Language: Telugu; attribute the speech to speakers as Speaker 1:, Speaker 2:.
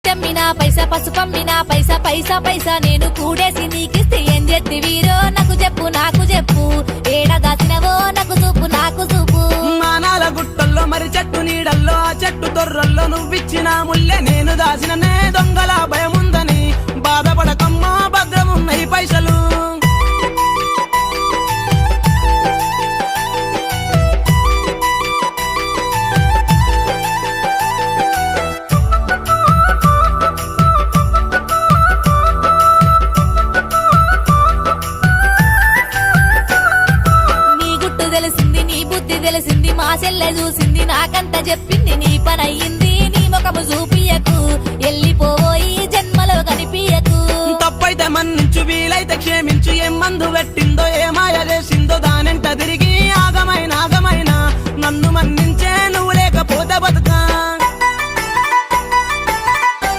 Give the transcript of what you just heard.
Speaker 1: పచ్చమ్మినా పైసా పసుపమ్మినా పైసా పైసా పైసా నేను కూడేసి నీకిస్తే ఏం చేత్తివీరో నాకు చెప్పు ఏడ దాచినవో నాకు చూపు
Speaker 2: మానాల గుట్టల్లో మరి చెట్టు నీడల్లో ఆ చెట్టు తొర్రల్లో నువ్విచ్చిన ముల్లె నేను దాచిననే దొంగల భయముందని బాధపడకమ్మా భద్రమున్నాయి పైసలు.
Speaker 1: తెలిసింది నీ బుద్ధి తెలిసింది మా చెల్లె చూసింది నాకంత చెప్పింది నీ పనయ్యింది